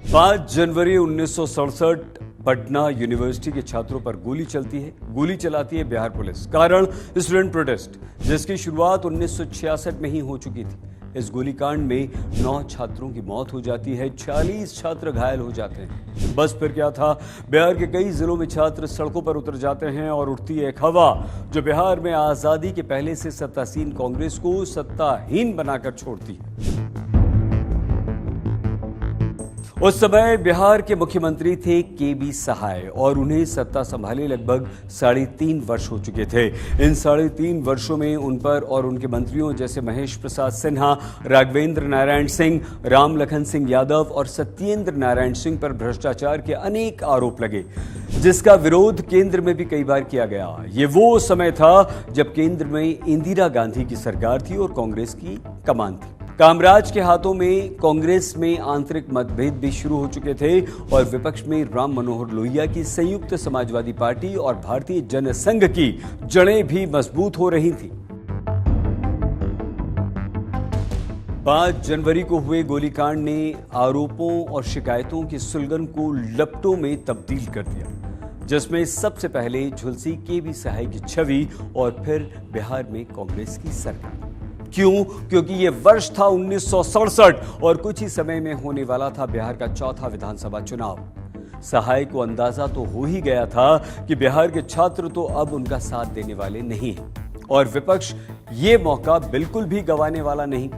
पाँच जनवरी 1967 पटना यूनिवर्सिटी के छात्रों पर गोली चलाती है बिहार पुलिस। कारण स्टूडेंट प्रोटेस्ट, जिसकी शुरुआत 1966 में ही हो चुकी थी। इस गोलीकांड में 9 छात्रों की मौत हो जाती है, 46 छात्र घायल हो जाते हैं। बस फिर क्या था, बिहार के कई जिलों में छात्र सड़कों पर उतर जाते हैं और उठती है एक हवा जो बिहार में आजादी के पहले से सत्तासीन कांग्रेस को सत्ताहीन बनाकर छोड़ती है। उस समय बिहार के मुख्यमंत्री थे के.बी. सहाय और उन्हें सत्ता संभाले लगभग 3.5 वर्ष हो चुके थे। इन 3.5 वर्षों में उन पर और उनके मंत्रियों जैसे महेश प्रसाद सिन्हा, राघवेंद्र नारायण सिंह, राम लखन सिंह यादव और सत्येंद्र नारायण सिंह पर भ्रष्टाचार के अनेक आरोप लगे, जिसका विरोध केंद्र में भी कई बार किया गया। ये वो समय था जब केंद्र में इंदिरा गांधी की सरकार थी और कांग्रेस की कमान थी। कामराज के हाथों में कांग्रेस में आंतरिक मतभेद भी शुरू हो चुके थे और विपक्ष में राम मनोहर लोहिया की संयुक्त समाजवादी पार्टी और भारतीय जनसंघ की जड़ें भी मजबूत हो रही थी। 5 जनवरी को हुए गोलीकांड ने आरोपों और शिकायतों की सुलगन को लपटों में तब्दील कर दिया, जिसमें सबसे पहले झुलसी के.बी. सहाय की छवि और फिर बिहार में कांग्रेस की सरकार। क्यों? क्योंकि यह वर्ष था 1967 और कुछ ही समय में होने वाला था बिहार का चौथा विधानसभा चुनाव। सहाय को अंदाजा तो हो ही गया था कि बिहार के छात्र तो अब उनका साथ देने वाले नहीं हैं और विपक्ष ये मौका बिल्कुल भी गंवाने वाला नहीं।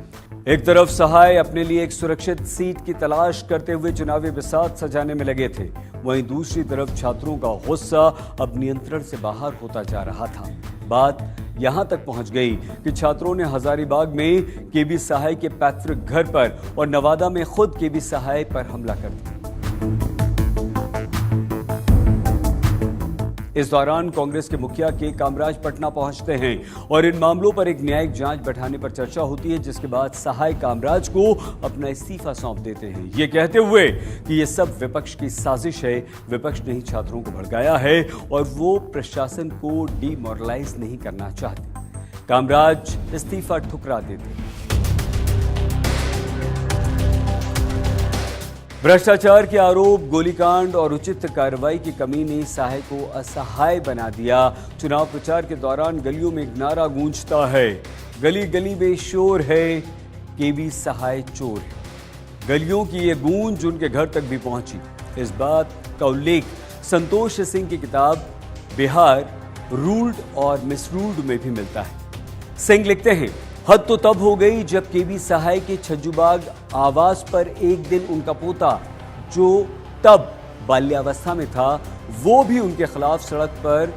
एक तरफ सहाय अपने लिए एक सुरक्षित सीट की तलाश करते हुए चुनावी बिसात सजाने में लगे थे, वहीं दूसरी तरफ छात्रों का गुस्सा अब नियंत्रण से बाहर होता जा रहा था। बात यहां तक पहुंच गई कि छात्रों ने हजारीबाग में के.बी. सहाय के पैतृक घर पर और नवादा में खुद के.बी. सहाय पर हमला कर दिया। इस दौरान कांग्रेस के मुखिया के कामराज पटना पहुंचते हैं और इन मामलों पर एक न्यायिक जांच बैठाने पर चर्चा होती है, जिसके बाद सहाय कामराज को अपना इस्तीफा सौंप देते हैं, ये कहते हुए कि ये सब विपक्ष की साजिश है। विपक्ष ने ही छात्रों को भड़काया है और वो प्रशासन को डिमोरलाइज नहीं करना चाहते। कामराज इस्तीफा ठुकरा देते। भ्रष्टाचार के आरोप, गोलीकांड और उचित कार्रवाई की कमी ने सहाय को असहाय बना दिया। चुनाव प्रचार के दौरान गलियों में एक नारा गूंजता है, गली गली में शोर है, के.बी. सहाय चोर है। गलियों की ये गूंज उनके घर तक भी पहुंची। इस बात का उल्लेख संतोष सिंह की किताब बिहार रूल्ड और मिसरूल्ड में भी मिलता है। सिंह लिखते हैं, हद तो तब हो गई जब के.बी. सहाय के छज्जूबाग आवास पर एक दिन उनका पोता, जो तब बाल्यावस्था में था, वो भी उनके खिलाफ सड़क पर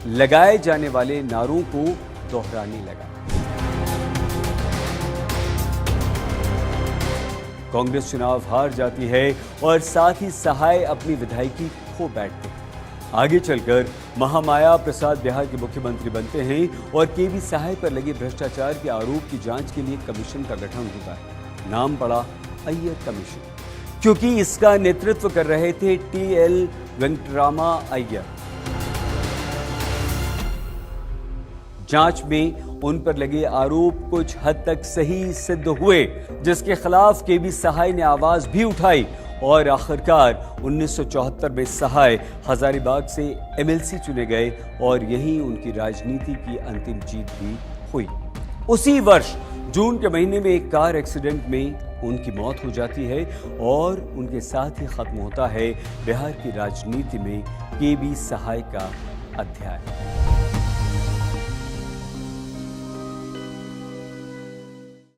लगाए जाने वाले नारों को दोहराने लगा। कांग्रेस चुनाव हार जाती है और साथ ही सहाय अपनी विधायकी खो बैठते हैं। आगे चलकर महामाया प्रसाद बिहार के मुख्यमंत्री बनते हैं और के.बी. सहाय पर लगे भ्रष्टाचार के आरोप की जांच के लिए कमीशन का गठन होता है। नाम पड़ा अय्यर कमीशन, क्योंकि इसका नेतृत्व कर रहे थे टी.एल. वेंकटरामा अय्यर। जांच में उन पर लगे आरोप कुछ हद तक सही सिद्ध हुए, जिसके खिलाफ के.बी. सहाय ने आवाज भी उठाई और आखिरकार 1974 में सहाय हजारीबाग से एमएलसी चुने गए और यहीं उनकी राजनीति की अंतिम जीत भी हुई। उसी वर्ष जून के महीने में एक कार एक्सीडेंट में उनकी मौत हो जाती है और उनके साथ ही खत्म होता है बिहार की राजनीति में के.बी. सहाय का अध्याय।